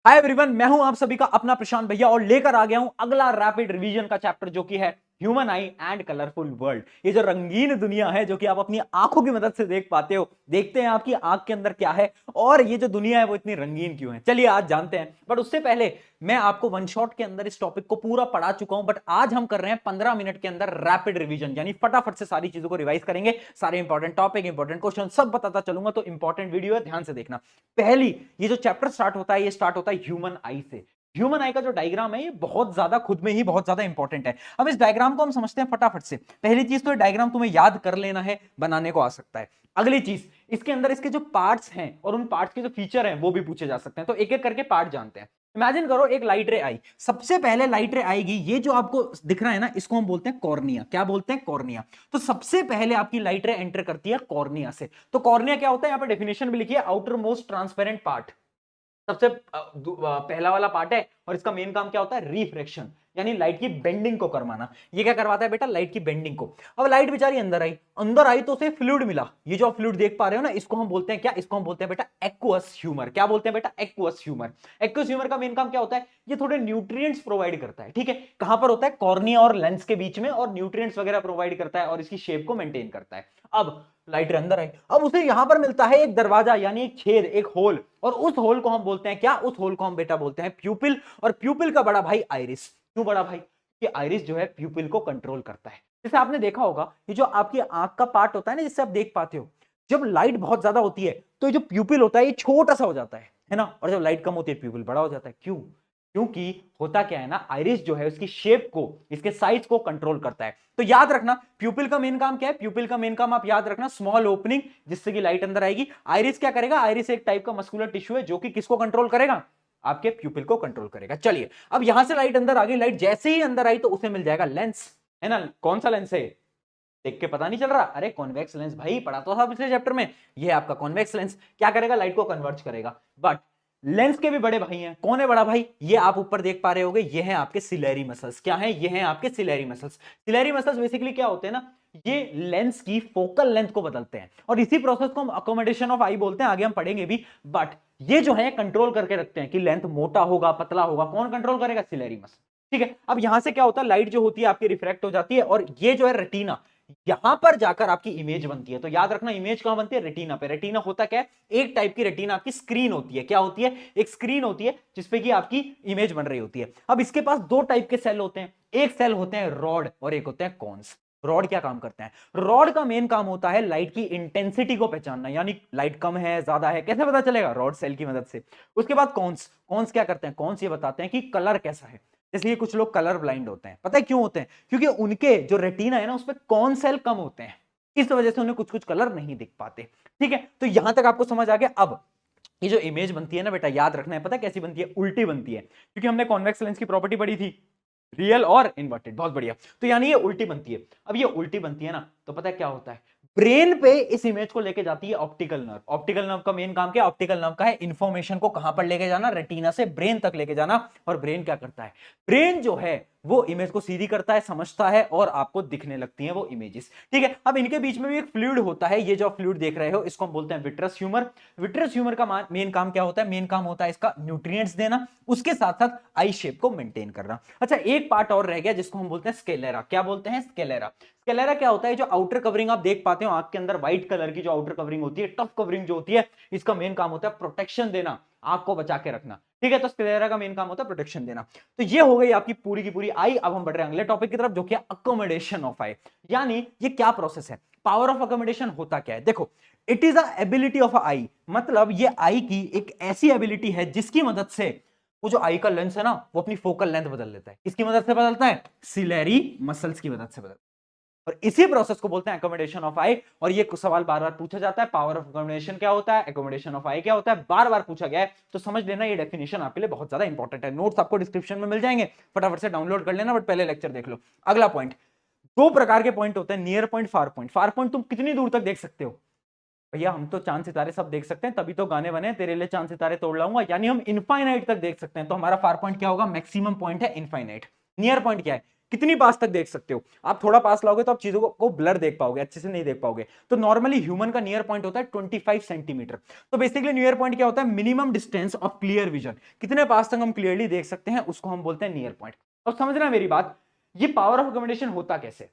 Hi everyone, मैं हूं आप सभी का अपना प्रशांत भैया और लेकर आ गया हूं अगला रैपिड रिवीजन का चैप्टर जो कि है human I and colourful world. ये जो रंगीन दुनिया है जो कि आप अपनी आंखों की मदद से देख पाते हो, देखते हैं आपकी आंख के अंदर क्या है और ये जो दुनिया है वो इतनी रंगीन क्यों है। चलिए आज जानते हैं, बट उससे पहले मैं आपको वन शॉट के अंदर इस टॉपिक को पूरा पढ़ा चुका हूं, बट आज हम कर रहे हैं 15 मिनट के अंदर रैपिड रिवीजन, यानी फटाफट से सारी चीजों को रिवाइज करेंगे। सारे इंपॉर्टेंट टॉपिक, इंपॉर्टेंट क्वेश्चन सब बताता चलूंगा, तो इंपॉर्टेंट वीडियो है, ध्यान से देखना। पहली ये जो चैप्टर स्टार्ट होता है ये स्टार्ट होता है ह्यूमन आई से। ह्यूमन आई का जो डायग्राम है ये बहुत ज्यादा खुद में ही बहुत ज्यादा इंपॉर्टेंट है। अब इस डायग्राम को हम समझते हैं फटाफट से। पहली चीज तो ये डायग्राम तुम्हें याद कर लेना है, बनाने को आ सकता है। अगली चीज, इसके अंदर इसके जो पार्ट्स हैं और उन पार्ट्स के जो फीचर हैं वो भी पूछे जा सकते हैं, तो एक एक करके पार्ट जानते हैं। इमेजिन करो एक लाइट रे आई, सबसे पहले लाइट रे आएगी, ये जो आपको दिख रहा है ना इसको हम बोलते हैं कॉर्निया। क्या बोलते हैं? कॉर्निया। तो सबसे पहले आपकी लाइट रे एंटर करती है कॉर्निया से। तो कॉर्निया क्या होता है, यहाँ पे डेफिनेशन भी लिखी है, आउटर मोस्ट ट्रांसपेरेंट पार्ट। सबसे पहला वाला पार्ट है और इसका मेन काम क्या होता है? रिफ्रैक्शन, यानी लाइट की बेंडिंग को करवाना। ये क्या करवाता है बेटा? लाइट की बेंडिंग को। अब लाइट बेचारी अंदर आई तो उसे फ्लूइड मिला। ये जो आप फ्लूइड देख पा रहे हो ना, इसको हम बोलते हैं क्या? इसको हम बोलते हैं बेटा एक्वस ह्यूमर। क्या बोलते हैं बेटा? Aqueous humour. एक्वस ह्यूमर का मेन काम क्या होता है? ये थोड़े न्यूट्रिएंट्स प्रोवाइड करता है। ठीक है, कहां पर होता है? कॉर्निया और लेंस के बीच में, और न्यूट्रिएंट्स वगैरह प्रोवाइड करता है और इसकी शेप को मेंटेन करता है। अब लाइट अंदर आई, अब उसे यहां पर मिलता है एक दरवाजा, यानी एक छेद, एक होल, और उस होल को हम बोलते हैं क्या? उस होल को हम बेटा बोलते हैं प्यूपिल। और प्यूपिल का बड़ा भाई आइरिस। क्यों बड़ा भाई? कि आइरिस जो है प्यूपिल को कंट्रोल करता है। जैसे आपने देखा होगा, ये जो आपकी आंख का पार्ट होता है ना जिससे आप देख पाते हो, जब लाइट बहुत ज्यादा होती है तो ये जो प्यूपिल होता है ये छोटा सा हो जाता है ना, और जब लाइट कम होती है प्यूपिल बड़ा हो जाता है। क्यों? क्योंकि होता क्या है ना, आइरिस जो है उसकी शेप को, इसके साइज को कंट्रोल करता है। तो याद रखना प्यूपिल का मेन काम क्या है? प्यूपिल का मेन काम आप याद रखना, स्मॉल ओपनिंग जिससे कि लाइट अंदर आएगी। आइरिस क्या करेगा? आइरिस एक टाइप का मस्कुलर टिश्यू है जो कि किसको कंट्रोल करेगा? आपके प्यूपिल को कंट्रोल करेगा। चलिए, अब यहां से लाइट अंदर आ गई, लाइट जैसे ही अंदर आई तो उसे मिल जाएगा लेंस, है ना। कौन सा लेंस है? देख के पता नहीं चल रहा? अरे कॉन्वेक्स लेंस भाई, पढ़ा तो था पिछले चैप्टर में। ये आपका कॉन्वेक्स लेंस क्या करेगा? लाइट को कन्वर्ज करेगा। बट लेंस के भी बड़े भाई हैं। कौन है बड़ा भाई? ये आप ऊपर देख पा रहे होगे, ये हैं आपके सिलेरी मसल्स। क्या है? ये हैं आपके ciliary muscles. Ciliary muscles basically क्या होते हैं ना, ये लेंस की फोकल लेंथ को बदलते हैं, और इसी प्रोसेस को हम अकोमोडेशन ऑफ आई बोलते हैं, आगे हम पढ़ेंगे भी। बट ये जो है कंट्रोल करके रखते हैं कि लेंथ मोटा होगा पतला होगा। कौन कंट्रोल करेगा? Ciliary muscle. ठीक है, अब यहां से क्या होता है, लाइट जो होती है आपकी रिफ्रैक्ट हो जाती है, और ये जो है रेटिना, यहां पर जाकर आपकी इमेज बनती है। तो याद रखना, इमेज कहां बनती है? रेटिना पे। रेटिना होता क्या है? एक टाइप की रेटिना आपकी स्क्रीन होती है। क्या होती है? एक स्क्रीन होती है जिसपे कि आपकी इमेज बन रही होती है। अब इसके पास दो टाइप के सेल होते हैं, एक सेल होते हैं रॉड और एक होते हैं कॉन्स। रॉड क्या काम करते हैं? रॉड का मेन काम होता है लाइट की इंटेंसिटी को पहचानना, यानी लाइट कम है ज्यादा है कैसे पता चलेगा? रॉड सेल की मदद से। उसके बाद कॉन्स, कॉन्स क्या करते हैं? कॉन्स ये बताते हैं कि कलर कैसा है। इसलिए कुछ लोग कलर ब्लाइंड होते हैं। पता है क्यों होते हैं? क्योंकि उनके जो रेटिना है ना उसपे कौन सेल कम होते हैं, इस वजह से उन्हें कुछ कुछ कलर नहीं दिख पाते। ठीक है, तो यहां तक आपको समझ आ गया। अब ये जो इमेज बनती है ना बेटा, याद रखना है, पता है कैसी बनती है? उल्टी बनती है, क्योंकि हमने कॉन्वेक्स लेंस की प्रॉपर्टी पढ़ी थी, रियल और इन्वर्टेड। बहुत बढ़िया। तो यानी ये उल्टी बनती है। अब ये उल्टी बनती है ना, तो पता है क्या होता है? ब्रेन पे इस इमेज को लेके जाती है ऑप्टिकल नर्व। ऑप्टिकल नर्व का मेन काम क्या? ऑप्टिकल नर्व का है इंफॉर्मेशन को कहां पर लेके जाना? रेटिना से ब्रेन तक लेके जाना। और ब्रेन क्या करता है? ब्रेन जो है वो इमेज को सीधी करता है, समझता है, और आपको दिखने लगती हैं वो इमेजेस। ठीक है, अब इनके बीच में भी एक फ्लूइड होता है। ये जो फ्लूइड देख रहे हो इसको हम बोलते हैं विट्रस ह्यूमर। विट्रस ह्यूमर का मेन काम क्या होता है? मेन काम होता है इसका न्यूट्रिएंट्स देना, उसके साथ साथ आई शेप को मेंटेन करना। अच्छा, एक पार्ट और रह गया जिसको हम बोलते हैं स्केलेरा। क्या बोलते हैं? स्केलेरा। स्केलेरा क्या होता है? जो आउटर कवरिंग आप देख पाते हो आंख के अंदर, व्हाइट कलर की जो आउटर कवरिंग होती है, टफ कवरिंग जो होती है, इसका मेन काम होता है प्रोटेक्शन देना, आंख को बचा के रखना। ठीक है, तो स्क्लेरा का मेन काम होता है प्रोटेक्शन देना। तो ये हो गई आपकी पूरी की पूरी आई। अब हम बढ़ रहे हैं अगले टॉपिक की तरफ जो कि अकोमोडेशन ऑफ आई। यानी ये क्या प्रोसेस है? पावर ऑफ अकोमोडेशन होता क्या है? देखो, it is a ability of eye, मतलब ये आई की एक ऐसी एबिलिटी है जिसकी मदद से वो जो आई का लेंस है ना वो अपनी फोकल लेंथ बदल लेता है। किसकी मदद से बदलता है? सिलेरी मसल्स की मदद से बदलता है। और इसी प्रोसेस को बोलते हैं एकोमोडेशन ऑफ आई। और ये सवाल बार बार पूछा जाता है, पावर ऑफ एकोमोडेशन क्या होता है, एकोमोडेशन ऑफ आई क्या होता है, बार बार पूछा गया है। तो समझ लेना ये डेफिनेशन आपके लिए बहुत ज्यादा इंपॉर्टेंट है। नोट्स आपको डिस्क्रिप्शन में मिल जाएंगे, फटाफट से डाउनलोड कर लेना, बट पहले लेक्चर देख लो। अगला पॉइंट, दो प्रकार के पॉइंट होते हैं, near point, far point. Far point तुम कितनी दूर तक देख सकते हो? भैया हम तो चांद सितारे सब देख सकते हैं, तभी तो गाने बने तेरे लिए चांद सितारे तोड़ लाऊंगा, यानी हम इनफाइनाइट तक देख सकते हैं। तो हमारा फार पॉइंट क्या होगा? मैक्सिमम पॉइंट है इनफाइनाइट। नियर पॉइंट क्या है? कितनी पास तक देख सकते हो? आप थोड़ा पास लाओगे तो आप चीजों को ब्लर देख पाओगे, अच्छे से नहीं देख पाओगे। तो नॉर्मली ह्यूमन का नियर पॉइंट होता है 25 सेंटीमीटर। तो बेसिकली नियर पॉइंट क्या होता है? Minimum distance of clear vision, कितने पास तक हम क्लियरली देख सकते हैं उसको हम बोलते हैं नियर पॉइंट। अब समझना मेरी बात, ये पावर ऑफ अकोमोडेशन होता कैसे?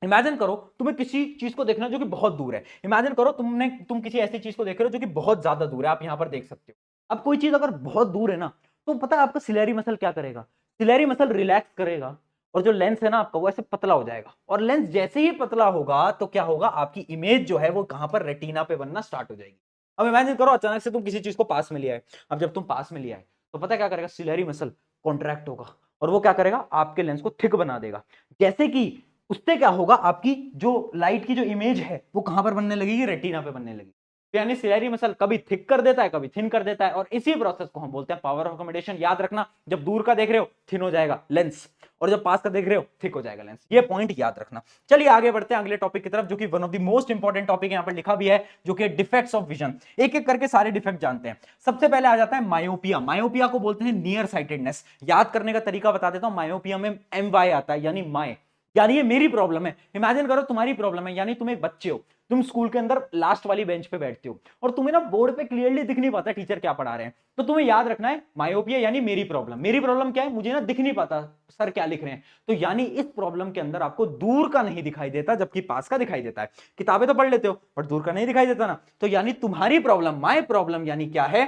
इमेजिन करो तुम्हें किसी चीज को देखना जो कि बहुत दूर है। इमेजिन करो तुम किसी ऐसी चीज को देख रहे हो जो कि बहुत ज्यादा दूर है, आप यहां पर देख सकते हो। अब कोई चीज अगर बहुत दूर है ना, तो पता है आपका सिलेरी मसल क्या करेगा? सिलेरी मसल रिलैक्स करेगा और जो लेंस है ना आपका वो ऐसे पतला हो जाएगा। और लेंस जैसे ही पतला होगा तो क्या होगा? आपकी इमेज जो है वो कहां पर? रेटिना पे बनना स्टार्ट हो जाएगी। अब इमेजिन करो अचानक से तुम किसी चीज को पास में लिया है। अब जब तुम पास में लिया है तो पता क्या करेगा? सिलेरी मसल कॉन्ट्रैक्ट होगा और वो क्या करेगा? आपके लेंस को थिक बना देगा। जैसे कि उससे क्या होगा? आपकी जो लाइट की जो इमेज है वो कहां पर बनने लगेगी? रेटिना पे बनने लगेगी। तो यानी सिलेरी मसल कभी थिक कर देता है, कभी थिन कर देता है, और इसी प्रोसेस को हम बोलते हैं पावर ऑफ अकोमोडेशन। याद रखना, जब दूर का देख रहे हो थिन हो जाएगा लेंस, और जब पास का देख रहे हो थिक हो जाएगा लेंस। ये पॉइंट याद रखना। चलिए आगे बढ़ते हैं अगले टॉपिक की तरफ, जो कि one of the most important topic यहां पर लिखा भी है, जो कि डिफेक्ट्स ऑफ विजन। एक एक करके सारे डिफेक्ट जानते हैं। सबसे पहले आ जाता है मायोपिया। मायोपिया को बोलते हैं नियर साइटेडनेस। याद करने का तरीका बता देता हूं। मायोपिया में MY आता है, यानी माय, यानी ये मेरी प्रॉब्लम है। इमेजिन करो तुम्हारी प्रॉब्लम है, यानी तुम एक बच्चे हो, तुम स्कूल के अंदर लास्ट वाली बेंच पे बैठते हो और तुम्हें ना बोर्ड पे क्लियरली दिख नहीं पाता टीचर क्या पढ़ा रहे हैं। तो तुम्हें याद रखना है मायोपिया यानी मेरी प्रॉब्लम। मेरी प्रॉब्लम क्या है? मुझे ना दिख नहीं पाता सर क्या लिख रहे हैं। तो यानी इस प्रॉब्लम के अंदर आपको दूर का नहीं दिखाई देता, जबकि पास का दिखाई देता है। किताबें तो पढ़ लेते हो बट दूर का नहीं दिखाई देता ना। तो यानी तुम्हारी प्रॉब्लम, माय प्रॉब्लम, यानी क्या है?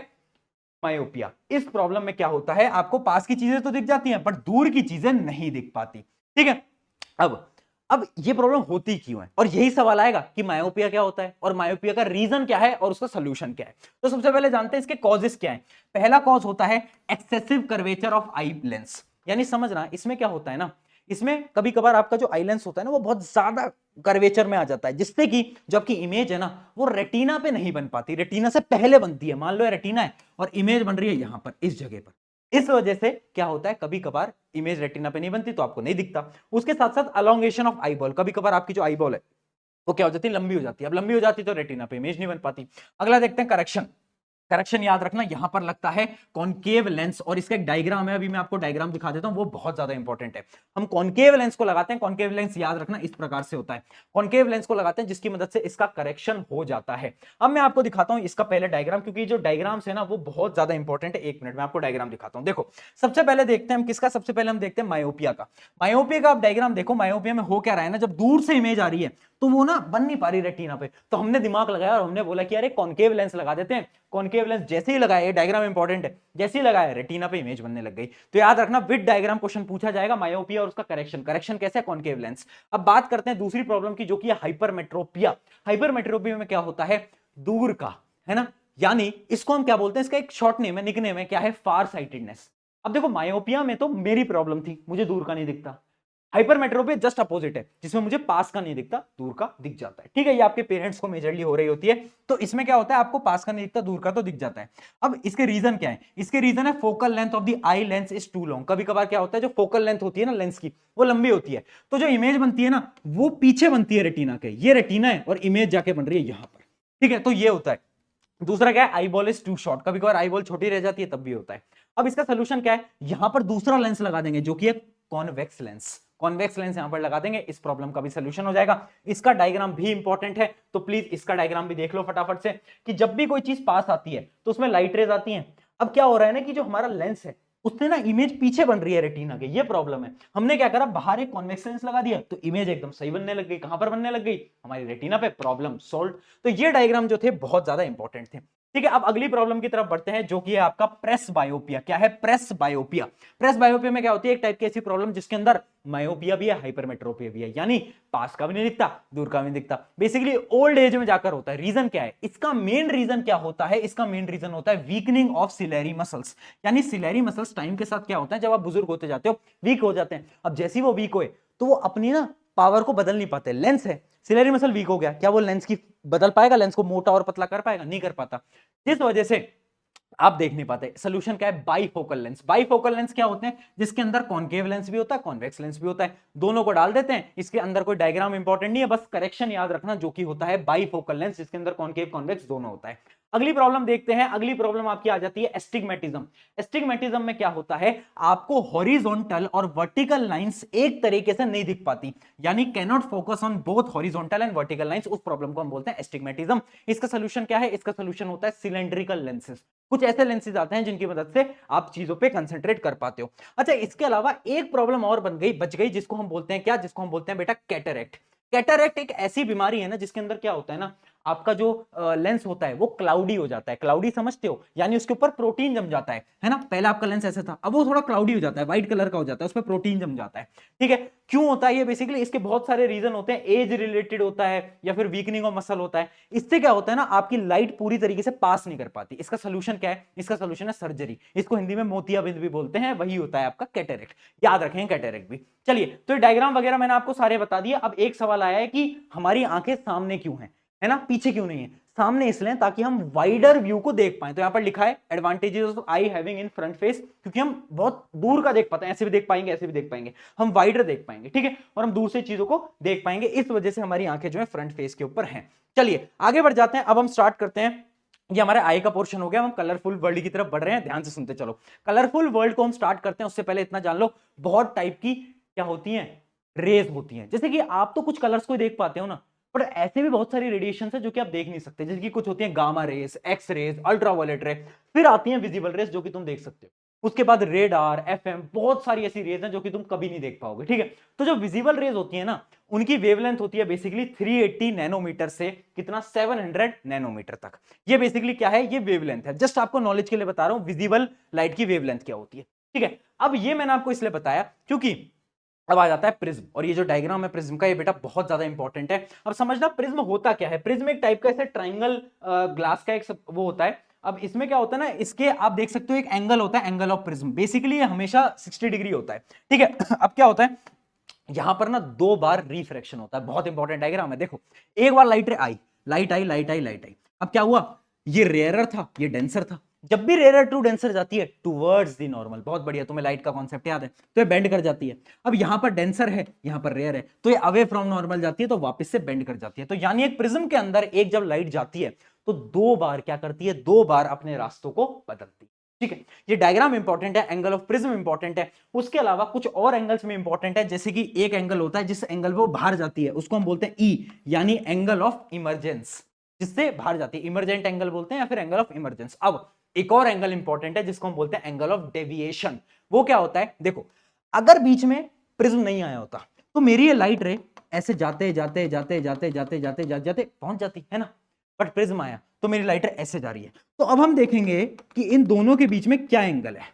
मायोपिया। इस प्रॉब्लम में क्या होता है? आपको पास की चीजें तो दिख जाती हैं बट दूर की चीजें नहीं दिख पाती। ठीक है, अब ये प्रॉब्लम होती क्यों है? और यही सवाल आएगा कि मायोपिया क्या होता है और मायोपिया का रीजन क्या है और उसका सोल्यूशन क्या है। तो सबसे पहले जानते हैं इसके कॉजेस क्या है। पहला कॉज होता है excessive curvature of eye lens. यानी समझना, इसमें क्या होता है ना, इसमें कभी कभार आपका जो आई लेंस होता है ना वो बहुत ज्यादा कर्वेचर में आ जाता है, जिससे कि जो आपकी इमेज है ना वो रेटिना पे नहीं बन पाती, रेटिना से पहले बनती है। मान लो ये रेटिना है और इमेज बन रही है यहां पर, इस जगह पर। इस वजह से क्या होता है, कभी कभार इमेज रेटिना पे नहीं बनती तो आपको नहीं दिखता। उसके साथ साथ अलोंगेशन ऑफ आईबॉल, कभी कभार आपकी जो आईबॉल है वो क्या हो जाती है? लंबी हो जाती है। अब लंबी हो जाती है तो रेटिना पे इमेज नहीं बन पाती। अगला देखते हैं करेक्शन। करेक्शन याद रखना, यहां पर लगता है कॉनकेव लेंस, और इसका एक डायग्राम है, अभी मैं आपको डायग्राम दिखा देता हूं, वो बहुत ज्यादा इंपॉर्टेंट है। हम कॉनकेव लेंस को लगाते हैं। कॉनकेव लेंस याद रखना इस प्रकार से होता है। कॉनकेव लेंस को लगाते हैं जिसकी मदद से इसका करेक्शन हो जाता है। अब मैं आपको दिखाता हूं इसका पहले डायग्राम, क्योंकि जो डायग्राम्स है ना वो बहुत ज्यादा इंपॉर्टेंट है। एक मिनट में आपको डायग्राम दिखाता हूं। देखो सबसे पहले देखते हैं हम किसका, सबसे पहले हम देखते हैं मायोपिया का। मायोपिया का आप डायग्राम देखो। मायोपिया में हो क्या रहा है ना, जब दूर से इमेज आ रही है तो वो ना बन नहीं पा रही रेटिना पे। तो हमने दिमाग लगाया और हमने बोला कि अरे कॉनकेव लेंस लगा देते हैं। कॉनकेव लेंस जैसे ही लगाया, ये डायग्राम इंपॉर्टेंट है, जैसे ही लगाया रेटिना पे इमेज बनने लग गई। तो याद रखना विद डायग्राम क्वेश्चन पूछा जाएगा, मायोपिया और उसका करेक्शन। करेक्शन कैसे है? Concave lens. अब बात करते हैं दूसरी प्रॉब्लम की, जो कि है हाइपरमेट्रोपिया। हाइपरमेट्रोपिया में क्या होता है? दूर का, है ना, यानी इसको हम क्या बोलते हैं? इसका एक शॉर्ट नेम है, निकनेम है, क्या है? फार साइटेडनेस। अब देखो मायोपिया में तो मेरी प्रॉब्लम थी, मुझे दूर का नहीं दिखता। हाइपरमेट्रोपिया जस्ट अपोजिट है, जिसमें मुझे पास का नहीं दिखता, दूर का दिख जाता है। ठीक है, ये आपके पेरेंट्स को मेजरली हो रही होती है। तो इसमें क्या होता है? आपको पास का नहीं दिखता, दूर का तो दिख जाता है। अब इसके रीजन क्या है? इसके रीजन है focal length of the eye lens is too long. कभी कभार क्या होता है, जो फोकल लेंथ होती है ना लेंस की, वो लंबी होती है, तो जो इमेज बनती है ना वो पीछे बनती है रेटिना के। ये रेटिना है और इमेज जाके बन रही है यहां पर। ठीक है, तो ये होता है। दूसरा क्या है? Eyeball is too short. कभी कभार आई बॉल छोटी रह जाती है, तब भी होता है। अब इसका सोल्यूशन क्या है? यहां पर दूसरा लेंस लगा देंगे, जो कि है कॉन्वेक्स लेंस। कॉन्वेक्स लेंस यहां पर लगा देंगे, इस प्रॉब्लम का भी सोल्यूशन हो जाएगा। इसका डायग्राम भी इंपॉर्टेंट है, तो प्लीज इसका डायग्राम भी देख लो फटाफट से, कि जब भी कोई चीज पास आती है तो उसमें लाइट रेज आती हैं। अब क्या हो रहा है ना, कि जो हमारा लेंस है उससे ना इमेज पीछे बन रही है रेटिना के, ये प्रॉब्लम है। हमने क्या करा, बाहर एक कॉन्वेक्स लेंस लगा दिया तो इमेज एकदम सही बनने लग गई। कहां पर बनने लग गई? हमारी रेटिना पे। Problem solve. तो ये डायग्राम जो थे बहुत ज्यादा इंपॉर्टेंट थे। ठीक है, अब अगली प्रॉब्लम की तरफ बढ़ते हैं, जो कि है आपका प्रेस बायोपिया। क्या है? प्रेस बायोपिया। प्रेस बायोपिया में क्या होती है? एक टाइप की ऐसी प्रॉब्लम जिसके अंदर मायोपिया भी है, हाइपरमेट्रोपिया भी है, यानी पास का भी नहीं दिखता, दूर का भी नहीं दिखता। बेसिकली ओल्ड एज में जाकर होता है। रीजन क्या है इसका? मेन रीजन क्या होता है? इसका मेन रीजन होता है वीकनिंग ऑफ सिलेरी मसल्स। यानी सिलेरी मसल्स टाइम के साथ क्या होता है, जब आप बुजुर्ग होते जाते हो वीक हो जाते हैं। अब जैसे ही वो वीक हुए तो वो अपनी ना पावर को बदल नहीं पाते। लेंस है, सिलेरी मसल वीक हो गया, क्या वो लेंस की बदल पाएगा? लेंस को मोटा और पतला कर पाएगा? नहीं कर पाता। इस वजह से आप देख नहीं पाते। सोल्यूशन क्या है? Bifocal lens. बाईफोकल लेंस क्या होते हैं? जिसके अंदर कॉनकेव लेंस भी होता है, कॉन्वेक्स लेंस भी होता है, दोनों को डाल देते हैं। इसके अंदर कोई डायग्राम इंपॉर्टेंट नहीं है, बस करेक्शन याद रखना, जो कि होता है बाईफोकल लेंस, जिसके अंदर कॉनकेव कॉन्वेक्स दोनों होता है। अगली प्रॉब्लम देखते हैं। अगली प्रॉब्लम आपकी आ जाती है एस्टिग्मेटिज्म। एस्टिग्मेटिज्म में क्या होता है, आपको हॉरिजॉन्टल और वर्टिकल लाइंस एक तरीके से नहीं दिख पाती, यानी cannot focus on both horizontal and vertical lines. उस प्रॉब्लम को हम बोलते हैं एस्टिग्मेटिज्म। इसका सोल्यूशन क्या है, इसका सोल्यूशन होता है सिलेंड्रिकल लेंसेज। कुछ ऐसे लेंसेज आते हैं जिनकी मदद से आप चीजों पे कंसंट्रेट कर पाते हो। अच्छा, इसके अलावा एक प्रॉब्लम और बच गई, जिसको हम बोलते हैं क्या, जिसको हम बोलते हैं बेटा कैटरेक्ट। कैटरेक्ट एक ऐसी बीमारी है ना जिसके अंदर क्या होता है ना, आपका जो लेंस होता है वो क्लाउडी हो जाता है। क्लाउडी समझते हो, यानी उसके ऊपर प्रोटीन जम जाता है ना। पहले आपका लेंस ऐसे था, अब वो थोड़ा क्लाउडी हो जाता है, व्हाइट कलर का हो जाता है, उस पर प्रोटीन जम जाता है। ठीक है, क्यों होता है ये, बेसिकली इसके बहुत सारे रीजन होते हैं। एज रिलेटेड होता है या फिर वीकनिंग ऑफ मसल होता है। इससे क्या होता है ना, आपकी लाइट पूरी तरीके से पास नहीं कर पाती। इसका सोल्यूशन क्या है, इसका सोल्यूशन है सर्जरी। इसको हिंदी में मोतियाबिंद भी बोलते हैं, वही होता है आपका कैटरेक्ट। याद रखें कैटरेक्ट भी। चलिए, तो डायग्राम वगैरह मैंने आपको सारे बता दिए। अब एक सवाल आया है कि हमारी आंखें सामने क्यों है ना, पीछे क्यों नहीं है। सामने इसलिए ताकि हम वाइडर व्यू को देख पाए। तो यहां पर लिखा है advantages of I having in front face, क्योंकि हम बहुत दूर का देख पाते हैं, ऐसे भी देख पाएंगे, ऐसे भी देख पाएंगे, हम वाइडर देख पाएंगे। ठीक है, और हम दूर से चीजों को देख पाएंगे, इस वजह से हमारी आंखें जो है फ्रंट फेस के ऊपर हैं। चलिए आगे बढ़ जाते हैं। अब हम स्टार्ट करते हैं। ये हमारे आई का पोर्शन हो गया, हम कलरफुल वर्ल्ड की तरफ बढ़ रहे हैं। ध्यान से सुनते चलो। कलरफुल वर्ल्ड को हम स्टार्ट करते हैं, उससे पहले इतना जान लो, बहुत टाइप की क्या होती हैं, रेज होती हैं। जैसे कि आप तो कुछ कलर्स को देख पाते हो ना, पर ऐसे भी बहुत सारी रेडिएशन है जो कि आप देख नहीं सकते। जैसे कि कुछ होती हैं gamma rays, X rays, ultraviolet ray, फिर आती हैं विजिबल रेस जो कि तुम देख सकते हो। उसके बाद रेडार, एफएम, बहुत सारी ऐसी रेज हैं जो कि तुम कभी नहीं देख पाओगे। ठीक है, तो जो विजिबल रेज होती है ना, उनकी वेवलेंथ होती है बेसिकली 380 नैनोमीटर से कितना 700 नैनोमीटर तक। ये बेसिकली क्या है, ये वेवलेंथ है। जस्ट आपको नॉलेज के लिए बता रहा हूं विजिबल लाइट की वेवलेंथ क्या होती है। ठीक है, अब ये मैंने आपको इसलिए बताया क्योंकि अब आ जाता है प्रिज्म। और ये जो डायग्राम है प्रिज्म का, ये बेटा बहुत ज्यादा इंपॉर्टेंट है। अब समझना प्रिज्म होता क्या है। प्रिज्म एक टाइप का ऐसे ट्राइंगल ग्लास का एक वो होता है। अब इसमें क्या होता है ना, इसके आप देख सकते हो एक एंगल होता है, एंगल ऑफ प्रिज्म। बेसिकली ये हमेशा 60 डिग्री होता है। ठीक है, अब क्या होता है, यहां पर ना 2 बार रिफ्रैक्शन होता है। बहुत इंपॉर्टेंट डायग्राम है, देखो। एक बार लाइट आई, लाइट आई, लाइट आई, लाइट आई। अब क्या हुआ, ये रेयरर था, ये डेंसर था। जब भी रेयर टू डेंसर जाती है टूवर्ड्स द नॉर्मल, बहुत बढ़िया, तुम्हें लाइट का कॉन्सेप्ट याद है, तो ये बेंड कर जाती है। अब यहां पर डेंसर है, यहां पर रेयर है, तो ये अवे फ्रॉम नॉर्मल जाती है, तो वापस से बेंड कर जाती है। तो यानी एक प्रिज्म के अंदर एक जब लाइट जाती है तो 2 बार क्या करती है, 2 बार अपने रास्तों को बदलती है। ठीक है, ये डायग्राम इंपॉर्टेंट है, एंगल ऑफ प्रिज्म इंपॉर्टेंट है। उसके अलावा कुछ और एंगल्स में इंपॉर्टेंट है, जैसे कि एक एंगल होता है जिस एंगल वो बाहर जाती है, उसको हम बोलते हैं ई, यानी एंगल ऑफ इमरजेंस, जिससे बाहर जाती है, इमरजेंट एंगल बोलते हैं या फिर एंगल ऑफ इमरजेंस। अब एक और एंगल इंपॉर्टेंट है जिसको हम बोलते हैं एंगल ऑफ डेविएशन। वो क्या होता है, देखो, अगर बीच में प्रिज्म नहीं आया होता तो मेरी ये लाइट रे ऐसे जाते जाते जाते जाते जाते जाते जाते जाते पहुंच जाती है ना, बट प्रिज्म आया तो मेरी लाइट ऐसे जा रही है। तो अब हम देखेंगे कि इन दोनों के बीच में क्या एंगल है,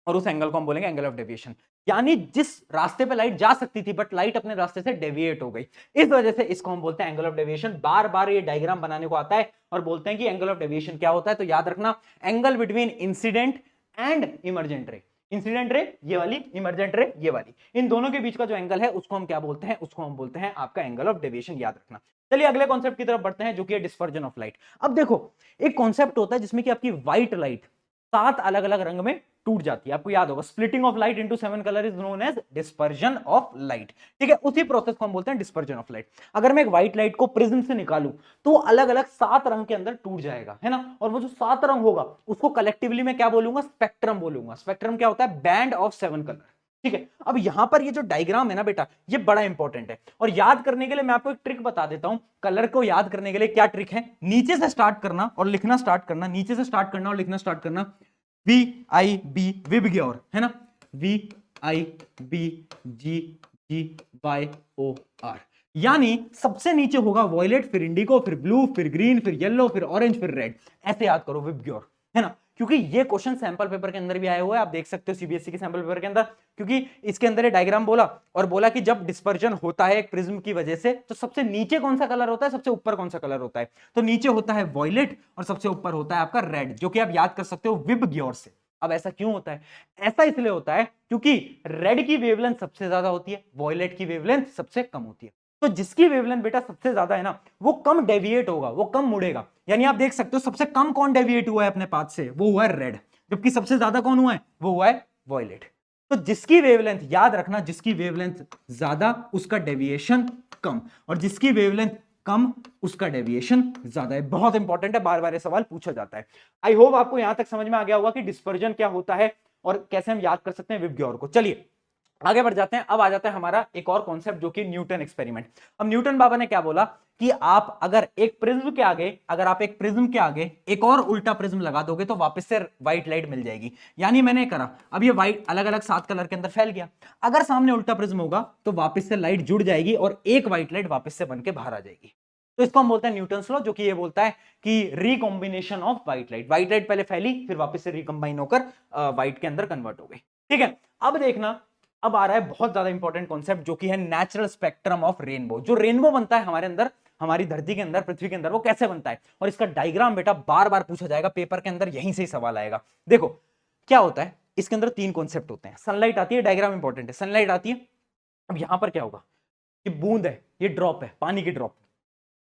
और उस एंगल को हम बोलेंगे एंगल ऑफ डेविएशन। यानी जिस रास्ते पे लाइट जा सकती थी बट लाइट अपने रास्ते से डेविएट हो गई, इस वजह से इसको हम बोलते हैं एंगल ऑफ डेविएशन। बार बार ये डायग्राम बनाने को आता है और बोलते हैं कि एंगल ऑफ डेविएशन क्या होता है। तो याद रखना, angle between incident and emergent ray. Incident ray ये वाली, इमरजेंट रे ये वाली, इन दोनों के बीच का जो एंगल है उसको हम क्या बोलते हैं, उसको हम बोलते हैं आपका एंगल ऑफ डेविएशन। याद रखना। चलिए अगले कॉन्सेप्ट की तरफ बढ़ते हैं जो कि है डिस्पर्जन ऑफ लाइट। अब देखो, एक कॉन्सेप्ट होता है जिसमें कि आपकी व्हाइट लाइट 7 अलग अलग रंग में टूट जाती है। आपको याद होगा, splitting of light into 7 colour is known as dispersion of light. ठीक है, उसी प्रोसेस को हम बोलते हैं डिस्पर्जन ऑफ लाइट। अगर मैं एक व्हाइट लाइट को प्रिज्म से निकालूं तो अलग अलग 7 रंग के अंदर टूट जाएगा, है ना। और वो जो 7 रंग होगा उसको कलेक्टिवली मैं क्या बोलूंगा, स्पेक्ट्रम बोलूंगा। स्पेक्ट्रम क्या होता है, बैंड ऑफ 7 कलर। ठीक है, अब यहां पर ये जो डायग्राम है ना बेटा, ये बड़ा इंपॉर्टेंट है। और याद करने के लिए मैं आपको एक ट्रिक बता देता हूं। कलर को याद करने के लिए क्या ट्रिक है, नीचे से स्टार्ट करना और लिखना स्टार्ट करना, नीचे से स्टार्ट करना और लिखना स्टार्ट करना। VIB विबग्योर, है ना, VIBGGYOR। यानी सबसे नीचे होगा वॉयलेट, फिर इंडिगो, फिर ब्लू, फिर ग्रीन, फिर येलो, फिर ऑरेंज, फिर रेड। ऐसे याद करो विबग्योर, है ना। क्योंकि ये क्वेश्चन सैंपल पेपर के अंदर भी आया हुआ है, आप देख सकते हो सीबीएसई के सैंपल पेपर के अंदर। क्योंकि इसके अंदर ये डायग्राम बोला और बोला कि जब डिस्पर्जन होता है एक प्रिज्म की वजह से तो सबसे नीचे कौन सा कलर होता है, सबसे ऊपर कौन सा कलर होता है। तो नीचे होता है वॉयलेट और सबसे ऊपर होता है आपका रेड, जो कि आप याद कर सकते हो विबग्योर से। अब ऐसा क्यों होता है, ऐसा इसलिए होता है क्योंकि रेड की वेवलेंथ सबसे ज्यादा होती है, वॉयलेट की वेवलेंथ सबसे कम होती है। तो जिसकी वेवलेंथ बेटा सबसे ज्यादा है ना, वो कम डेविएट होगा, वो कम मुड़ेगा। यानी आप देख सकते हो सबसे कम कौन डेविएट हुआ है अपने पाथ से, वो हुआ है रेड, जबकि सबसे ज्यादा कौन हुआ है, वो हुआ है वॉयलेट। तो जिसकी वेवलेंथ, याद रखना, जिसकी वेवलेंथ ज्यादा उसका डेविएशन कम, और जिसकी वेवलेंथ कम, उसका डेविएशन ज्यादा है। बहुत इंपॉर्टेंट है, बार बार ये सवाल पूछा जाता है। आई होप आपको यहां तक समझ में आ गया होगा कि डिस्पर्जन क्या होता है और कैसे हम याद कर सकते हैं विबग्योर को। चलिए आगे बढ़ जाते हैं। अब आ जाता है हमारा एक और कॉन्सेप्ट जो कि न्यूटन एक्सपेरिमेंट। अब न्यूटन बाबा ने क्या बोला कि आप अगर एक प्रिज्म के आगे, अगर आप एक प्रिज्म के आगे एक और उल्टा प्रिज्म लगा दोगे तो वापस से व्हाइट लाइट मिल जाएगी। यानी मैंने करा, अब ये व्हाइट अलग अलग 7 कलर के अंदर फैल गया, अगर सामने उल्टा प्रिज्म होगा तो वापस से लाइट जुड़ जाएगी और एक व्हाइट लाइट वापस से बन के बाहर आ जाएगी। तो इसको हम बोलते हैं न्यूटन्स लॉ, जो कि ये बोलता है कि recombination of white light, white light पहले फैली फिर वापस से रिकंबाइन होकर व्हाइट के अंदर कन्वर्ट हो गई। ठीक है, अब देखना, अब आ रहा है बहुत ज्यादा इंपॉर्टेंट कॉन्सेप्ट जो कि है नेचुरल स्पेक्ट्रम ऑफ रेनबो। जो रेनबो बनता है हमारे अंदर, हमारी धरती के अंदर, पृथ्वी के अंदर, वो कैसे बनता है और इसका डायग्राम बेटा बार बार पूछा जाएगा पेपर के अंदर, यहीं से ही सवाल आएगा। देखो क्या होता है, इसके अंदर 3 कॉन्सेप्ट होते हैं। सनलाइट आती है, डायग्राम इंपॉर्टेंट है, सनलाइट आती है। अब यहां पर क्या होगा, ये बूंद है, ये ड्रॉप है, पानी की ड्रॉप,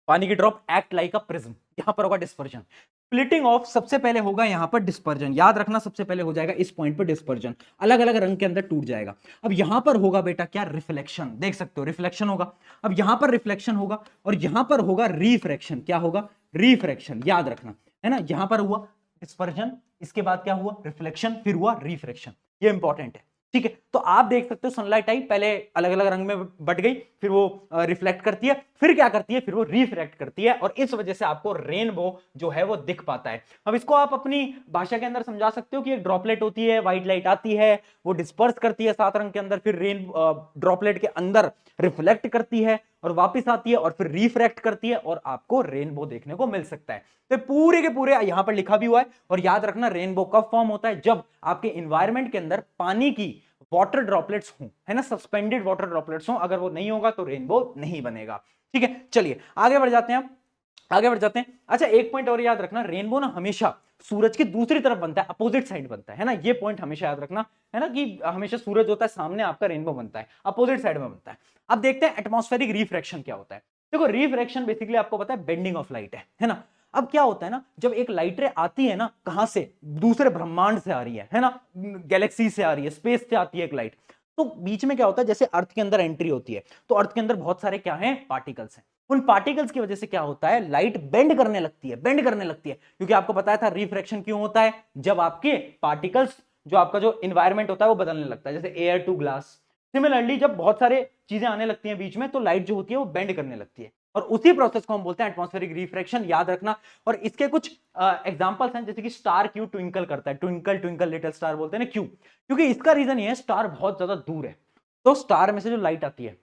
पानी की drop act like a prism, यहां पर होगा डिस्पर्जन। स्प्लिटिंग ऑफ सबसे पहले होगा यहां पर डिस्पर्जन, याद रखना सबसे पहले हो जाएगा इस पॉइंट पर डिस्पर्जन, अलग अलग रंग के अंदर टूट जाएगा। अब यहां पर होगा बेटा क्या, रिफ्लेक्शन, देख सकते हो रिफ्लेक्शन होगा। अब यहां पर रिफ्लेक्शन होगा और यहां पर होगा रिफ्रैक्शन, क्या होगा, रिफ्रैक्शन, याद रखना है ना। यहां पर हुआ डिस्पर्जन, इसके बाद क्या हुआ, रिफ्लेक्शन, फिर हुआ रिफ्रैक्शन, ये इंपॉर्टेंट है। ठीक है, तो आप देख सकते हो सनलाइट आई, पहले अलग अलग रंग में बट गई, फिर वो रिफ्लेक्ट करती है, फिर क्या करती है, फिर वो रिफ्रैक्ट करती है, और इस वजह से आपको रेनबो जो है वो दिख पाता है। अब इसको आप अपनी भाषा के अंदर समझा सकते हो कि एक ड्रॉपलेट होती है, व्हाइट लाइट आती है, वो डिस्पर्स करती है 7 रंग के अंदर, फिर रेन ड्रॉपलेट के अंदर रिफ्लेक्ट करती है और वापस आती है और फिर रिफ्रैक्ट करती है और आपको रेनबो देखने को मिल सकता है। तो पूरे के पूरे यहां पर लिखा भी हुआ है। और याद रखना रेनबो कब फॉर्म होता है, जब आपके इन्वायरमेंट के अंदर पानी की वाटर ड्रॉपलेट्स हों, है ना, सस्पेंडेड वाटर ड्रॉपलेट्स हों, अगर वो नहीं होगा तो रेनबो नहीं बनेगा। ठीक है, चलिए आगे बढ़ जाते हैं, आगे बढ़ जाते हैं। अच्छा एक पॉइंट और याद रखना, रेनबो ना हमेशा सूरज की दूसरी तरफ बनता है, अपोजिट साइड बनता है ना, ये पॉइंट हमेशा याद रखना, है ना, कि हमेशा सूरज होता है सामने, आपका रेनबो बनता है अपोजिट साइड में बनता है। अब देखते हैं एटमॉस्फेरिक रिफ्रैक्शन क्या होता है। देखो रिफ्रैक्शन बेसिकली आपको पता है बेंडिंग ऑफ लाइट है ना। अब क्या होता है ना, जब एक लाइट रे आती है ना, कहां से, दूसरे ब्रह्मांड से आ रही है ना, गैलेक्सी से आ रही है, स्पेस से आती है एक लाइट, तो बीच में क्या होता है, जैसे अर्थ के अंदर एंट्री होती है तो अर्थ के अंदर बहुत सारे क्या हैं, पार्टिकल्स हैं। उन पार्टिकल्स की वजह से क्या होता है, लाइट बेंड करने लगती है, बेंड करने लगती है, क्योंकि आपको बताया था रिफ्रैक्शन क्यों होता है, जब आपके पार्टिकल्स, जो आपका जो इन्वायरमेंट होता है वो बदलने लगता है, जैसे एयर टू ग्लास। सिमिलरली जब बहुत सारे चीजें आने लगती हैं बीच में तो लाइट जो होती है वो बेंड करने लगती है, और उसी प्रोसेस को हम बोलते हैं एटमॉस्फेरिक रिफ्रैक्शन, याद रखना। और इसके कुछ एग्जांपल्स हैं, जैसे कि स्टार क्यों ट्विंकल करता है, ट्विंकल ट्विंकल लिटिल स्टार बोलते हैं ना, क्यों, क्योंकि इसका रीजन ये है स्टार बहुत ज्यादा दूर है, तो स्टार में से जो लाइट आती है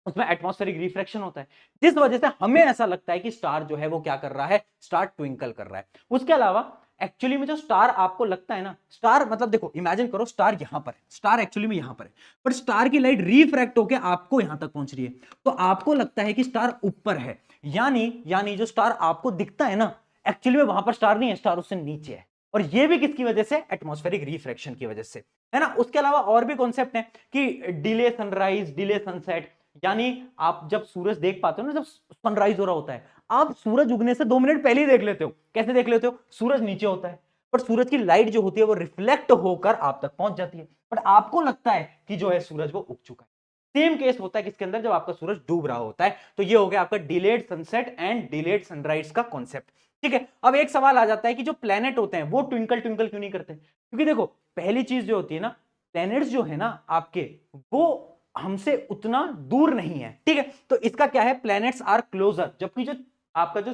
उसमें एटमॉस्फेरिक रिफ्रैक्शन होता है, जिस वजह से हमें ऐसा लगता है कि स्टार जो है वो क्या कर रहा है, स्टार ट्विंकल कर रहा है। उसके अलावा एक्चुअली में जो स्टार आपको लगता है ना, स्टार मतलब देखो इमेजिन करो स्टार यहां पर है, स्टार एक्चुअली में यहां पर है, बट स्टार की लाइट रिफ्रैक्ट होकर आपको यहां तक पहुंच रही है, तो आपको लगता है कि स्टार ऊपर है, यानी जो स्टार आपको दिखता है ना, एक्चुअली में वहां पर स्टार नहीं है, स्टार उससे नीचे है। और ये भी किसकी वजह से, एटमॉस्फेरिक रिफ्रैक्शन की वजह से, है ना। उसके अलावा और भी कॉन्सेप्ट है कि डिले सनराइज, डिले सनसेट, यानी आप जब सूरज देख पाते हो ना, जब सनराइज हो रहा होता है, आप सूरज उगने से 2 मिनट पहले ही देख लेते हो। कैसे देख लेते हो, सूरज नीचे होता है पर सूरज की लाइट जो होती है वो रिफ्लेक्ट होकर आप तक पहुंच जाती है, बट आपको लगता है कि जो है सूरज वो उग चुका है। सेम केस होता है किसके अंदर, जब आपका सूरज डूब रहा होता है। तो ये हो गया आपका delayed sunset and delayed sunrise का कॉन्सेप्ट। ठीक है, अब एक सवाल आ जाता है कि जो प्लेनेट होते हैं वो ट्विंकल ट्विंकल क्यों नहीं करते, क्योंकि देखो पहली चीज जो होती है ना, प्लैनेट्स जो है ना आपके, वो हमसे उतना दूर नहीं है। ठीक है, तो इसका क्या है, प्लैनेट्स आर क्लोजर, जबकि जो आपका जो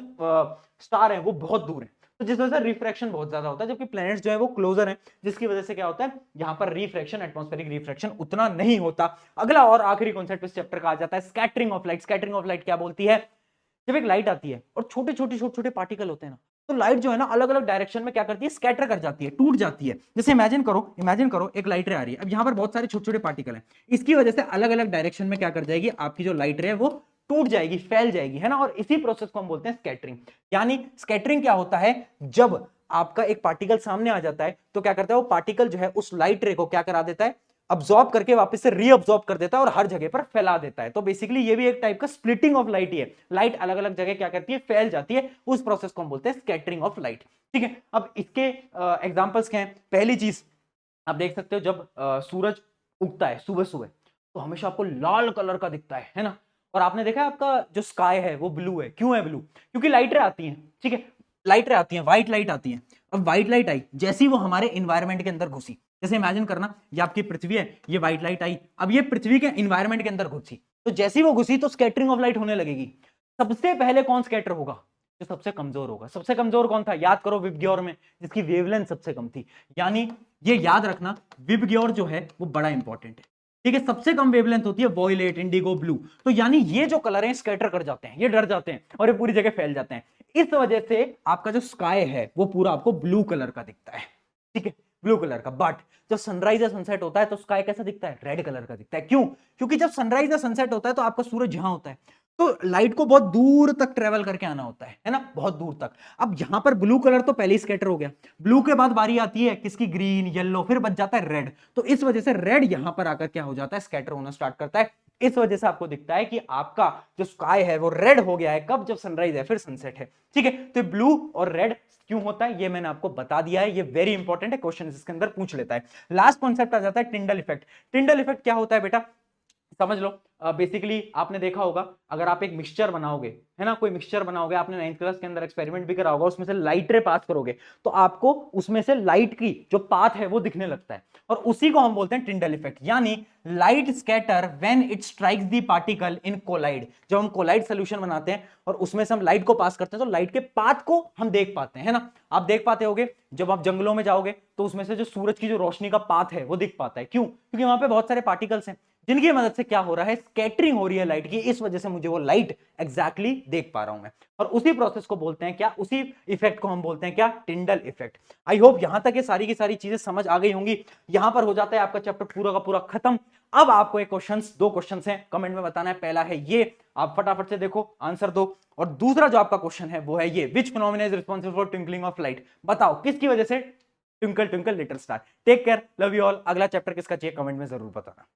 स्टार है वो बहुत दूर है, तो जिस वजह से रिफ्रैक्शन बहुत ज्यादा होता है, जबकि प्लैनेट्स जो है वो क्लोजर है, जिसकी वजह से क्या होता है, यहां पर रिफ्रैक्शन, एटमॉस्फेरिक रिफ्रैक्शन उतना नहीं होता। अगला और आखिरी कॉन्सेप्ट इस चैप्टर का आ जाता है scattering of light. Scattering of light क्या बोलती है, जब एक लाइट आती है और छोटे छोटे पार्टिकल होते हैं ना, तो लाइट जो है ना अलग अलग डायरेक्शन में क्या करती है, स्कैटर कर जाती है, टूट जाती है। जैसे इमेजिन करो एक लाइट रे आ रही है, अब यहां पर बहुत सारे छोटे छोटे पार्टिकल हैं, इसकी वजह से अलग अलग डायरेक्शन में क्या कर जाएगी, आपकी जो लाइट रे है वो टूट जाएगी, फैल जाएगी, है ना। और इसी प्रोसेस को हम बोलते हैं स्कैटरिंग। यानी स्कैटरिंग क्या होता है, जब आपका एक पार्टिकल सामने आ जाता है तो क्या करता है, वो पार्टिकल जो है उस लाइट रे को क्या करा देता है, अब्सॉर्ब करके वापस से रीअब्सॉर्ब कर देता है और हर जगह पर फैला देता है। तो बेसिकली ये भी एक टाइप का स्प्लिटिंग ऑफ लाइट ही है, लाइट अलग अलग जगह क्या करती है, फैल जाती है, उस प्रोसेस को हम बोलते हैं स्कैटरिंग ऑफ लाइट। ठीक है, अब इसके एग्जांपल्स क्या हैं। पहली चीज आप देख सकते हो, जब सूरज उगता है सुबह सुबह तो हमेशा आपको लाल कलर का दिखता है ना, और आपने देखा है आपका जो स्काई है वो ब्लू है। क्यों है ब्लू? क्योंकि लाइटें आती हैं, ठीक है, लाइटें आती हैं, व्हाइट लाइट आती है। अब व्हाइट लाइट आई, जैसे ही वो हमारे इन्वायरमेंट के अंदर घुसी, जैसे इमेजिन करना ये आपकी पृथ्वी है, ये व्हाइट लाइट आई, अब ये पृथ्वी के इन्वायरमेंट के अंदर घुसी, तो जैसे ही वो घुसी तो स्कैटरिंग ऑफ लाइट होने लगेगी। सबसे पहले कौन स्कैटर होगा? जो सबसे कमजोर होगा। सबसे कमजोर कौन था? याद करो, विबग्योर में, जिसकी वेवलेंथ सबसे कम थी। यानी ये याद रखना, विबग्योर जो है वो बड़ा इंपॉर्टेंट है, ठीक है। सबसे कम वेवलेंथ होती है वॉयलेट, इंडिगो, ब्लू। तो यानी ये जो कलर है स्कैटर कर जाते हैं, ये डर जाते हैं और ये पूरी जगह फैल जाते हैं। इस वजह से आपका जो स्काई है वो पूरा आपको ब्लू कलर का दिखता है, ठीक है, ब्लू कलर का। बट जब सनराइज या सनसेट होता है तो स्काई कैसा दिखता है? रेड कलर का दिखता है। क्यों? क्योंकि जब सनराइज या सनसेट होता है तो आपका सूरज जहां होता है तो लाइट को बहुत दूर तक ट्रेवल करके आना होता है ना, बहुत दूर तक। अब यहां पर ब्लू कलर तो पहले ही स्कैटर हो गया, ब्लू के बाद बारी आती है किसकी? ग्रीन, येलो, फिर बच जाता है रेड। तो इस वजह से रेड यहां पर आकर क्या हो जाता है? स्कैटर होना स्टार्ट करता है। इस वजह से आपको दिखता है कि आपका जो स्काई है वो रेड हो गया है। कब? जब सनराइज है फिर सनसेट है, ठीक है। तो ब्लू और रेड क्यों होता है ये मैंने आपको बता दिया है, ये वेरी इंपॉर्टेंट है, क्वेश्चन इसके अंदर पूछ लेता है। लास्ट कॉन्सेप्ट आ जाता है टिंडल इफेक्ट। टिंडल इफेक्ट क्या होता है बेटा? समझ लो, बेसिकली आपने देखा होगा, अगर आप एक मिक्सचर बनाओगे, है ना, कोई मिक्सचर बनाओगे, आपने 9th क्लास के अंदर एक्सपेरिमेंट भी करा होगा, उसमें से लाइट रे पास करोगे तो आपको उसमें से लाइट की जो पाथ है वो दिखने लगता है, और उसी को हम बोलते हैं टिंडल इफेक्ट। यानी light scatter when it strikes the particle in colloid. जब हम कोलाइड सोल्यूशन बनाते हैं और उसमें से हम लाइट को पास करते हैं तो लाइट के पाथ को हम देख पाते हैं, है ना। आप देख पाते होगे जब आप जंगलों में जाओगे तो उसमें से जो सूरज की जो रोशनी का पाथ है वो दिख पाता है। क्यों? क्योंकि वहां पे बहुत सारे पार्टिकल्स हैं जिनकी मदद से क्या हो रहा है? स्कैटरिंग हो रही है लाइट की, इस वजह से मुझे वो लाइट एग्जैक्टली देख पा रहा हूं मैं। और उसी प्रोसेस को बोलते हैं क्या? उसी इफेक्ट को हम बोलते हैं क्या? Tyndall effect. आई होप यहां तक ये सारी की सारी चीजें समझ आ गई होंगी। यहां पर हो जाता है आपका चैप्टर पूरा का पूरा खत्म। अब आपको एक क्वेश्चंस, दो क्वेश्चंस हैं, कमेंट में बताना है। पहला है ये, आप फटाफट से देखो आंसर दो, और दूसरा जो आपका क्वेश्चन है वो है ये, which phenomena is responsible for twinkling of light. बताओ किसकी वजह से twinkle twinkle little star. Take care, love you all. अगला चैप्टर किसका चाहिए कमेंट में जरूर बताना।